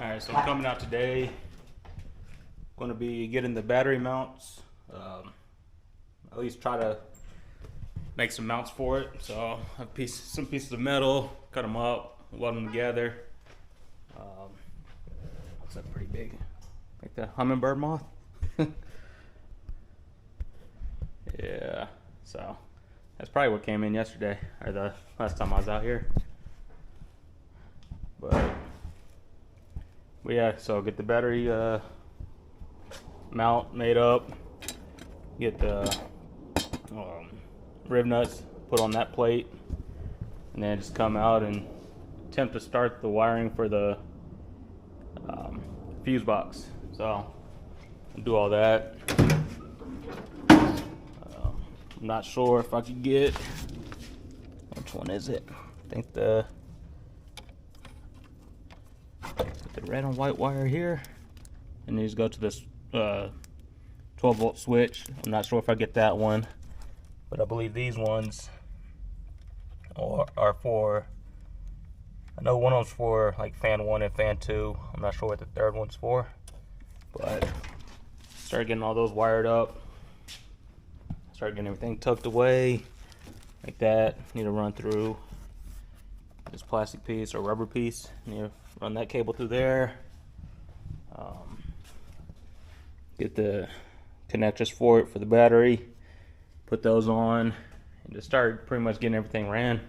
Alright, so I'm coming out today. Going to be getting the battery mounts. At least try to make some mounts for it. So I have some pieces of metal, cut them up, weld them together. Looks like pretty big, like the hummingbird moth. Yeah, so that's probably what came in yesterday, or the last time I was out here. But yeah, so get the battery mount made up, get the rib nuts put on that plate, and then just come out and attempt to start the wiring for the fuse box. So I'll do all that. I'm not sure if I could get, which one is it? I think the red and white wire here, and then just go to this 12-volt switch. I'm not sure if I get that one, but I believe these ones are for, I know one of them's for like fan 1 and fan 2. I'm not sure what the third one's for, but start getting all those wired up. Start getting everything tucked away like that. Need to run through this plastic piece or rubber piece. Need to run that cable through there. Get the connectors for it for the battery. Put those on and just start pretty much getting everything ran.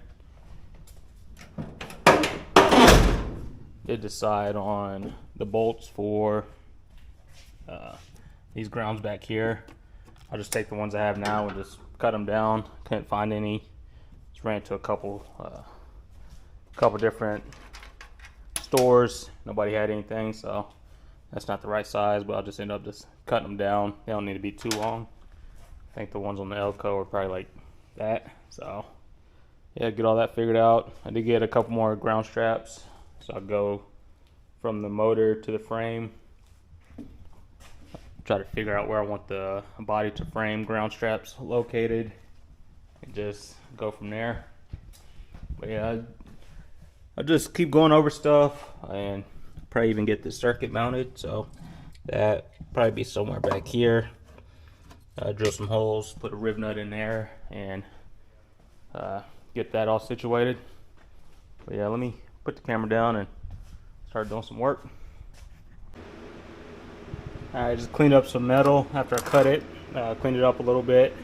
Did decide on the bolts for these grounds back here. I'll just take the ones I have now and just cut them down. Couldn't find any. Just ran to a couple different stores. Nobody had anything, so that's not the right size, but I'll just end up just cutting them down. They don't need to be too long. I think the ones on the Elco are probably like that. So yeah, get all that figured out. I did get a couple more ground straps, so I'll go from the motor to the frame. Try to figure out where I want the body to frame ground straps located and just go from there. But yeah, I'll just keep going over stuff and probably even get the circuit mounted, so that probably be somewhere back here. Drill some holes, put a rib nut in there, and get that all situated. But yeah, let me put the camera down and start doing some work. I just cleaned up some metal after I cut it, cleaned it up a little bit,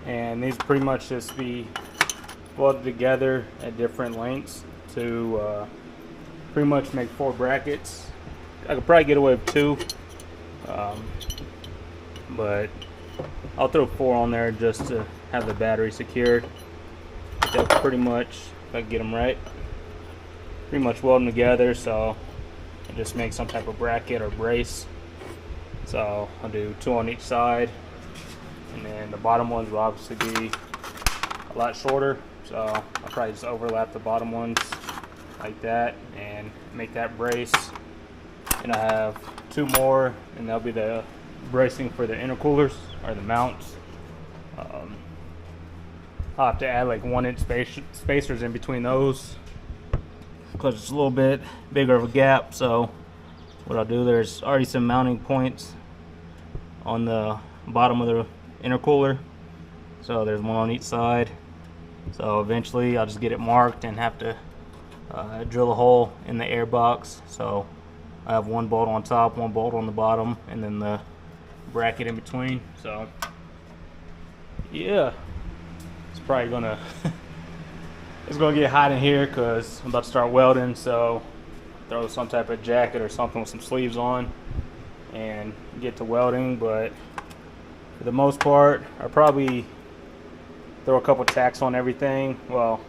and these pretty much just be welded together at different lengths to pretty much make 4 brackets. I could probably get away with 2, but I'll throw 4 on there just to have the battery secured. That's pretty much, if I can get them right, pretty much weld them together so it just makes some type of bracket or brace. So I'll do 2 on each side, and then the bottom ones will obviously be a lot shorter, so I'll probably just overlap the bottom ones like that and make that brace. And I have 2 more, and that'll be the bracing for the intercoolers or the mounts. I'll have to add like 1-inch spacers in between those because it's a little bit bigger of a gap. So what I'll do, there's already some mounting points on the bottom of the intercooler, so there's 1 on each side. So eventually I'll just get it marked and have to drill a hole in the air box. So I have 1 bolt on top, 1 bolt on the bottom, and then the bracket in between. So yeah, it's probably gonna it's gonna get hot in here because I'm about to start welding. So throw some type of jacket or something with some sleeves on and get to welding. But for the most part, I'll probably throw a couple tacks on everything, well,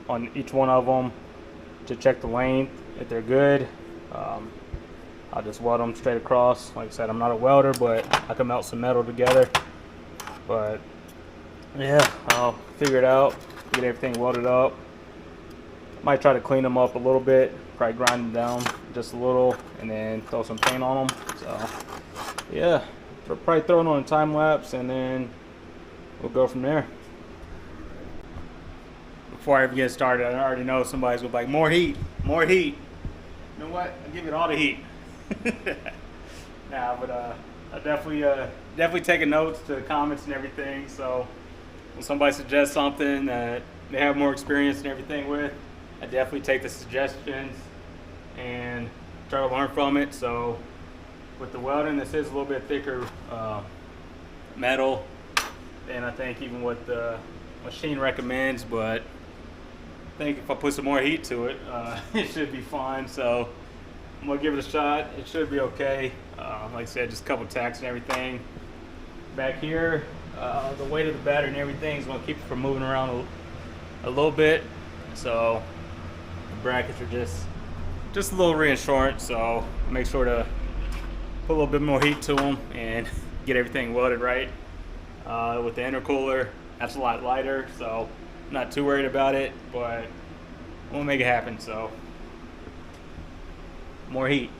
on each one of them, to check the length. If they're good, I'll just weld them straight across. Like I said, I'm not a welder, but I can melt some metal together. But yeah, I'll figure it out, get everything welded up. Might try to clean them up a little bit, probably grind them down just a little, and then throw some paint on them. So yeah, probably throw it on a time lapse, and then we'll go from there. Before I even get started, I already know somebody's gonna be like, more heat, more heat. You know what? I'll give it all the heat. Nah, but I definitely taking notes to the comments and everything. So when somebody suggests something that they have more experience and everything with, I definitely take the suggestions and try to learn from it. So with the welding, this is a little bit thicker metal than I think even what the machine recommends, but I think if I put some more heat to it, it should be fine. So I'm gonna give it a shot. It should be okay. Like I said, just a couple tacks and everything. Back here, the weight of the battery and everything is gonna keep it from moving around a little bit. So the brackets are just a little reinsurance. So make sure to put a little bit more heat to them and get everything welded right. With the intercooler, that's a lot lighter, so I'm not too worried about it, but we'll make it happen. So more heat.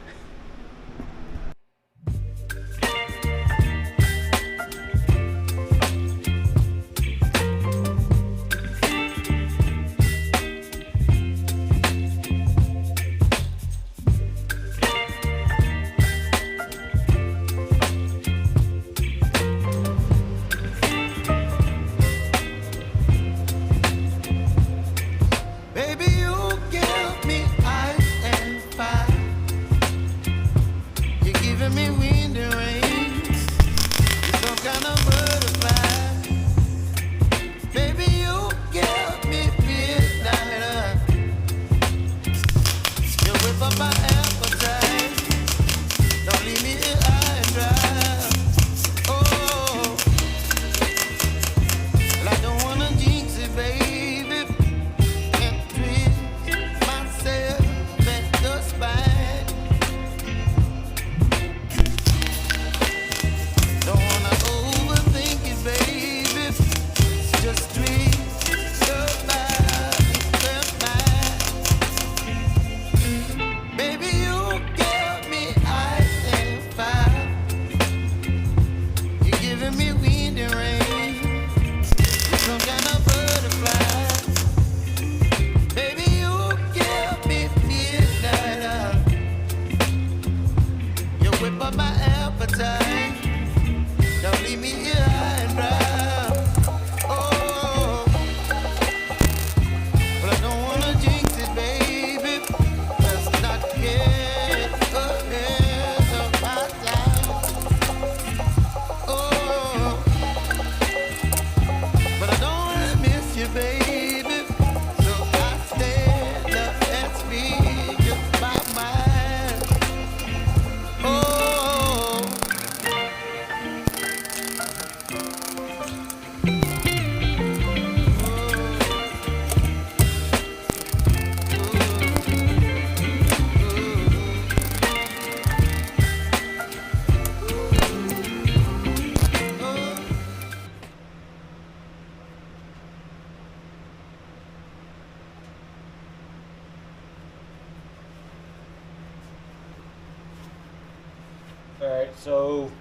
Alright, so I'm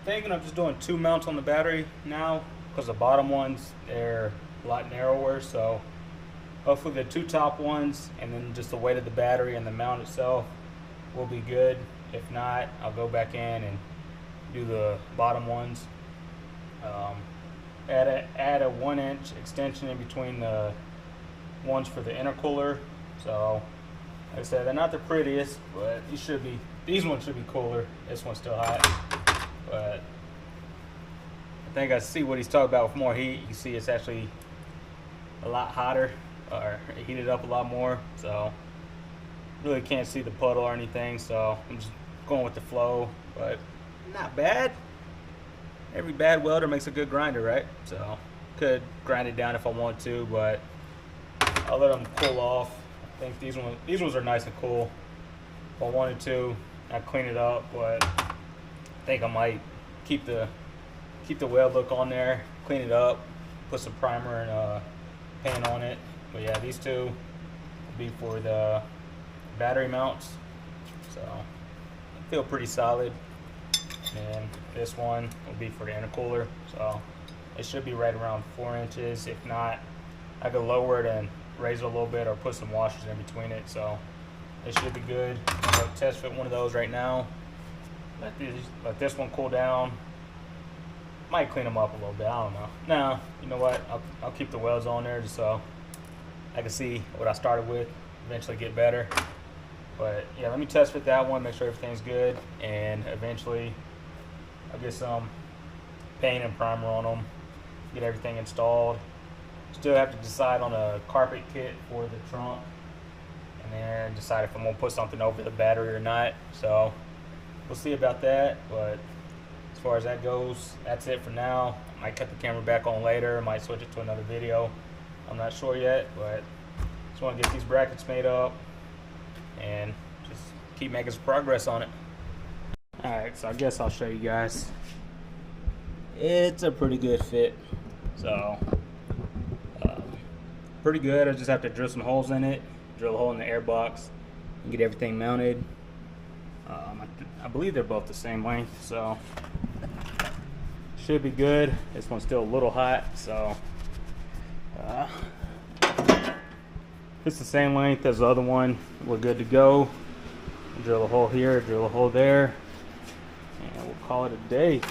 thinking of just doing 2 mounts on the battery now, because the bottom ones, they're a lot narrower. So hopefully the 2 top ones and then just the weight of the battery and the mount itself will be good. If not, I'll go back in and do the bottom ones. Add a 1-inch extension in between the ones for the intercooler. So like I said, they're not the prettiest, but these ones should be cooler. This one's still hot, but I think I see what he's talking about with more heat. You see it's actually a lot hotter, or it heated up a lot more. So really can't see the puddle or anything, so I'm just going with the flow, but not bad. Every bad welder makes a good grinder, right? So could grind it down if I want to, but I'll let them cool off. I think these ones are nice and cool. If I wanted to, I'd clean it up, but I think I might keep the weld look on there, clean it up, put some primer and paint on it. But yeah, these two will be for the battery mounts, so I feel pretty solid. And this one will be for the intercooler, so it should be right around 4 inches. If not, I could lower it and raise it a little bit or put some washers in between it. So it should be good. So test fit one of those right now. Let this one cool down. Might clean them up a little bit. I don't know. No, you know what? I'll keep the welds on there just so I can see what I started with. Eventually get better. But yeah, let me test fit that one. Make sure everything's good, and eventually I'll get some paint and primer on them. Get everything installed. Still have to decide on a carpet kit for the trunk, and then decide if I'm gonna put something over the battery or not. So we'll see about that. But as far as that goes, that's it for now. I might cut the camera back on later. Might switch it to another video. I'm not sure yet, but just want to get these brackets made up and just keep making some progress on it. All right, so I guess I'll show you guys. It's a pretty good fit. So pretty good. I just have to drill some holes in it, drill a hole in the air box, and get everything mounted. I believe they're both the same length, so should be good. This one's still a little hot, so if it's the same length as the other one, we're good to go. Drill a hole here, drill a hole there, and we'll call it a day.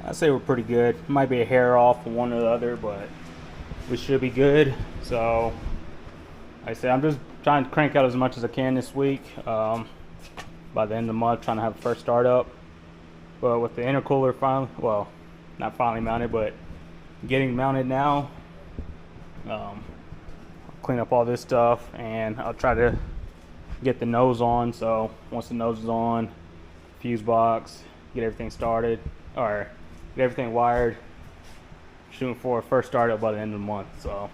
I say we're pretty good. Might be a hair off from one or the other, but we should be good. So, like I say, I'm just trying to crank out as much as I can this week. By the end of the month, trying to have the first startup. But with the intercooler finally, well, not finally mounted, but getting mounted now, I'll clean up all this stuff, and I'll try to get the nose on. So once the nose is on, fuse box, get everything started, or get everything wired, shooting for a first startup by the end of the month. So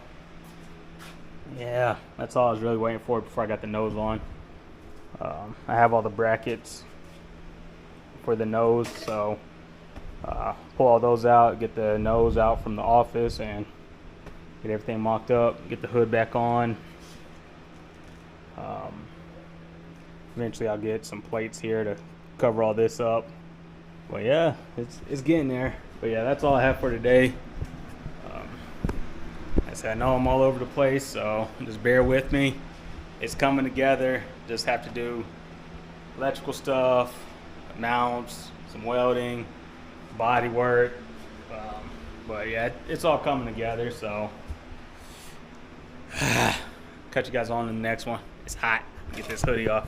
yeah, that's all I was really waiting for before I got the nose on. I have all the brackets for the nose, so pull all those out, get the nose out from the office, and get everything mocked up, get the hood back on. Eventually I'll get some plates here to cover all this up. But yeah, it's getting there. But yeah, that's all I have for today. Like I said, I know I'm all over the place, so just bear with me. It's coming together. Just have to do electrical stuff, mounts, some welding, body work. But yeah, it's all coming together. So catch you guys on in the next one. It's hot. Get this hoodie off.